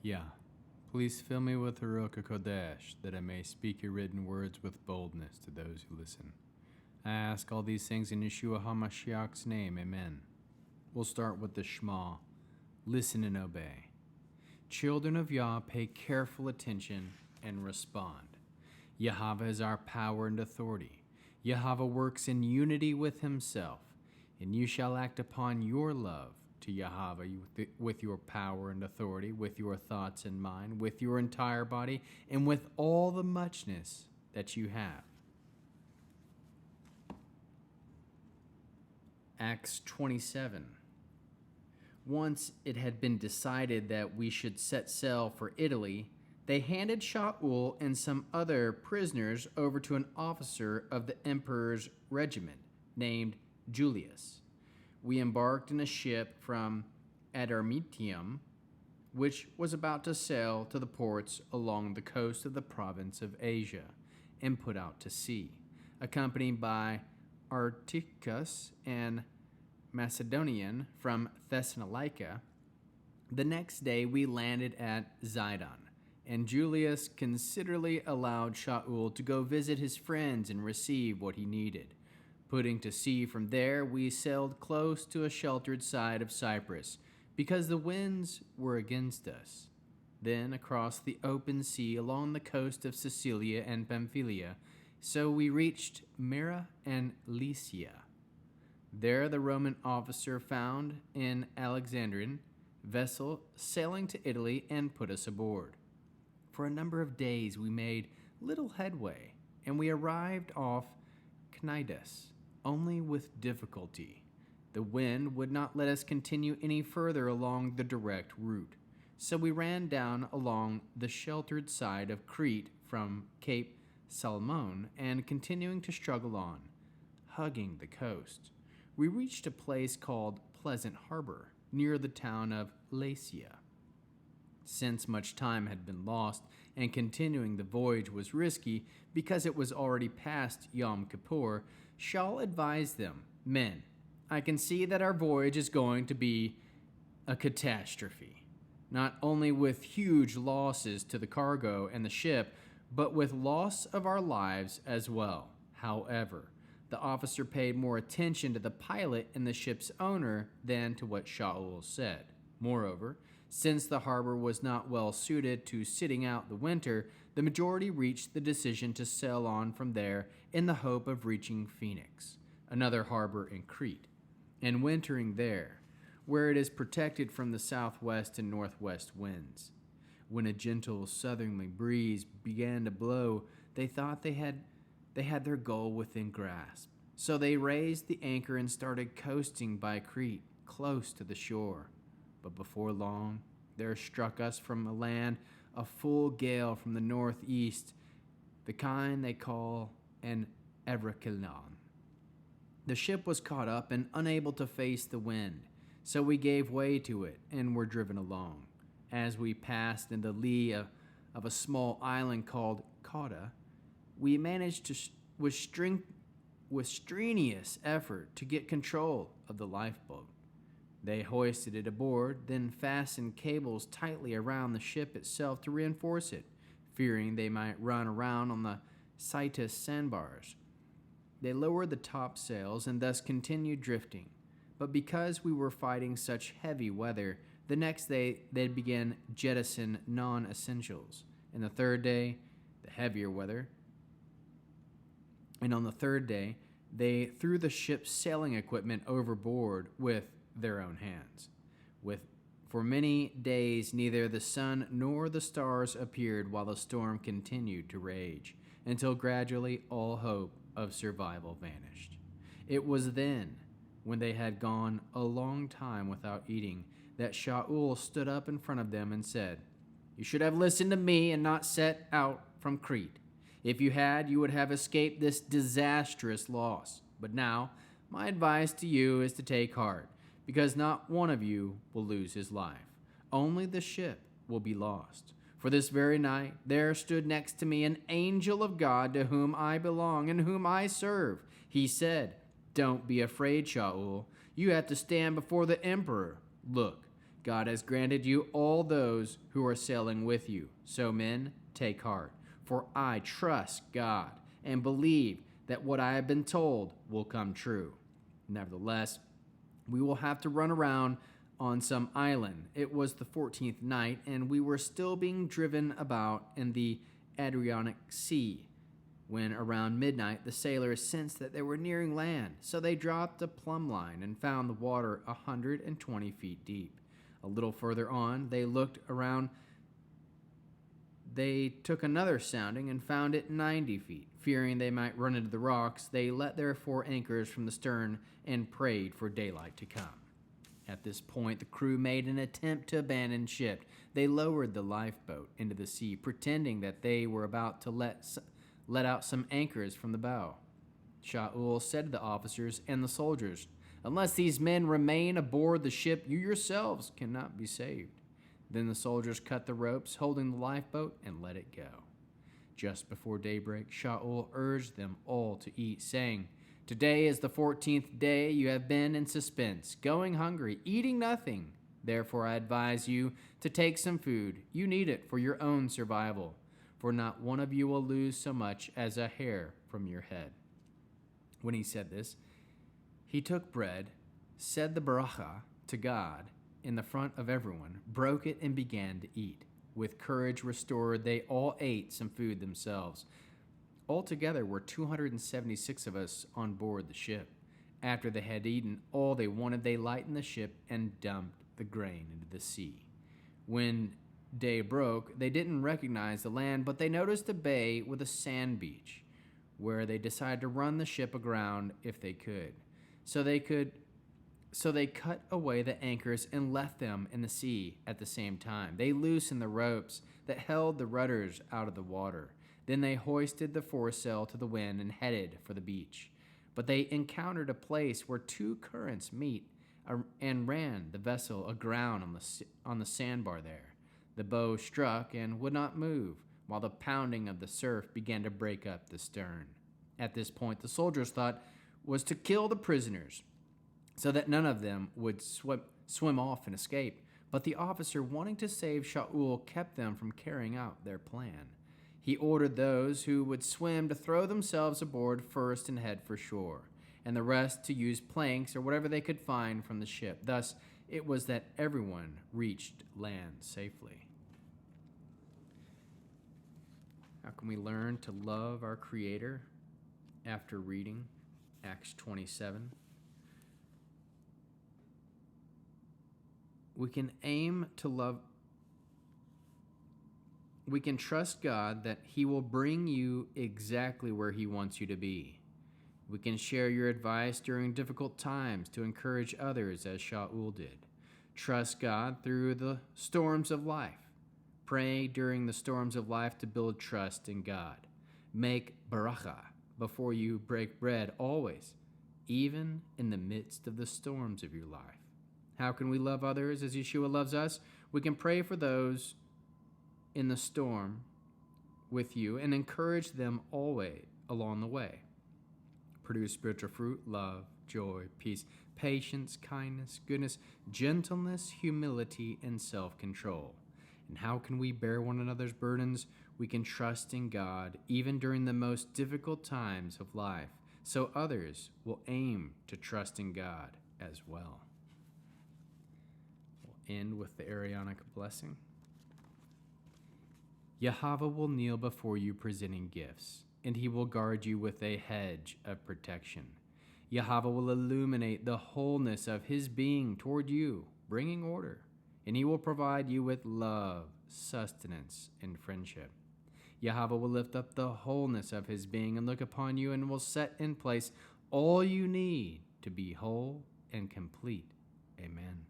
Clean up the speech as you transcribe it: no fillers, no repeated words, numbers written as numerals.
Yeah. Please fill me with the Ruach HaKodesh, that I may speak your written words with boldness to those who listen. I ask all these things in Yeshua HaMashiach's name, amen. We'll start with the Shema. Listen and obey. Children of Yah, pay careful attention and respond. Yahweh is our power and authority. Yahweh works in unity with himself, and you shall act upon your love to Yahweh with your power and authority, with your thoughts and mind, with your entire body, and with all the muchness that you have. Acts 27. Once it had been decided that we should set sail for Italy, they handed Shaul and some other prisoners over to an officer of the emperor's regiment named Julius. We embarked in a ship from Adramyttium, which was about to sail to the ports along the coast of the province of Asia, and put out to sea, accompanied by Articus and Macedonian from Thessalonica. The next day we landed at Zidon, and Julius considerately allowed Shaul to go visit his friends and receive what he needed. Putting to sea from there, we sailed close to a sheltered side of Cyprus, because the winds were against us. Then across the open sea along the coast of Sicilia and Pamphylia, so we reached Myra and Lycia. There the Roman officer found an Alexandrian vessel sailing to Italy and put us aboard. For a number of days we made little headway, and we arrived off Cnidus only with difficulty. The wind would not let us continue any further along the direct route, so we ran down along the sheltered side of Crete from Cape Salmon and continuing to struggle on, hugging the coast. We reached a place called Pleasant Harbor, near the town of Lasea. Since much time had been lost and continuing the voyage was risky because it was already past Yom Kippur, Shaul advised them, "Men, I can see that our voyage is going to be a catastrophe, not only with huge losses to the cargo and the ship, but with loss of our lives as well." However, the officer paid more attention to the pilot and the ship's owner than to what Shaul said. Moreover, since the harbor was not well suited to sitting out the winter, the majority reached the decision to sail on from there in the hope of reaching Phoenix, another harbor in Crete, and wintering there, where it is protected from the southwest and northwest winds. When a gentle southerly breeze began to blow, they thought they had their goal within grasp. So they raised the anchor and started coasting by Crete, close to the shore. But before long, there struck us from the land a full gale from the northeast, the kind they call an Evrakilon. The ship was caught up and unable to face the wind, so we gave way to it and were driven along. As we passed in the lee of a small island called Cauda, we managed to, with strenuous effort, to get control of the lifeboat. They hoisted it aboard, then fastened cables tightly around the ship itself to reinforce it, fearing they might run around on the Citus sandbars. They lowered the topsails and thus continued drifting. But because we were fighting such heavy weather, the next day they began jettison non-essentials. And the third day, the heavier weather. And on the third day, they threw the ship's sailing equipment overboard with their own hands. For many days neither the sun nor the stars appeared while the storm continued to rage, until gradually all hope of survival vanished. It was then, when they had gone a long time without eating, that Shaul stood up in front of them and said, "You should have listened to me and not set out from Crete. If you had, you would have escaped this disastrous loss. But now, my advice to you is to take heart, because not one of you will lose his life. Only the ship will be lost. For this very night there stood next to me an angel of God to whom I belong and whom I serve. He said, 'Don't be afraid, Shaul. You have to stand before the emperor. Look, God has granted you all those who are sailing with you. So men, take heart, for I trust God and believe that what I have been told will come true. Nevertheless, we will have to run around on some island. It was the 14th night, and we were still being driven about in the Adriatic Sea, when around midnight the sailors sensed that they were nearing land. So they dropped a plumb line and found the water 120 feet deep. A little further on, they looked around. They took another sounding and found it 90 feet. Fearing they might run into the rocks, they let their 4 anchors from the stern and prayed for daylight to come. At this point, the crew made an attempt to abandon ship. They lowered the lifeboat into the sea, pretending that they were about to let out some anchors from the bow. Shaul said to the officers and the soldiers, "Unless these men remain aboard the ship, you yourselves cannot be saved." Then the soldiers cut the ropes holding the lifeboat and let it go. Just before daybreak, Shaul urged them all to eat, saying, "Today is the 14th day you have been in suspense, going hungry, eating nothing. Therefore I advise you to take some food. You need it for your own survival, for not one of you will lose so much as a hair from your head." When he said this, he took bread, said the bracha to God in the front of everyone, broke it, and began to eat. With courage restored, they all ate some food themselves. Altogether were 276 of us on board the ship. After they had eaten all they wanted, they lightened the ship and dumped the grain into the sea. When day broke, they didn't recognize the land, but they noticed a bay with a sand beach, where they decided to run the ship aground if they could. So they cut away the anchors and left them in the sea at the same time. They loosened the ropes that held the rudders out of the water. Then they hoisted the foresail to the wind and headed for the beach. But they encountered a place where 2 currents meet and ran the vessel aground on the sandbar there. The bow struck and would not move, while the pounding of the surf began to break up the stern. At this point, the soldiers' thought was to kill the prisoners, so that none of them would swim off and escape. But the officer, wanting to save Shaul, kept them from carrying out their plan. He ordered those who would swim to throw themselves aboard first and head for shore, and the rest to use planks or whatever they could find from the ship. Thus, it was that everyone reached land safely. How can we learn to love our Creator after reading Acts 27? We can aim to love. We can trust God that He will bring you exactly where He wants you to be. We can share your advice during difficult times to encourage others, as Shaul did. Trust God through the storms of life. Pray during the storms of life to build trust in God. Make baracha before you break bread always, even in the midst of the storms of your life. How can we love others as Yeshua loves us? We can pray for those in the storm with you and encourage them always along the way. Produce spiritual fruit, love, joy, peace, patience, kindness, goodness, gentleness, humility, and self-control. And how can we bear one another's burdens? We can trust in God even during the most difficult times of life, so others will aim to trust in God as well. We'll end with the Aaronic blessing. Yehova will kneel before you presenting gifts, and He will guard you with a hedge of protection. Yehova will illuminate the wholeness of His being toward you, bringing order, and He will provide you with love, sustenance, and friendship. Yehova will lift up the wholeness of His being and look upon you and will set in place all you need to be whole and complete. Amen.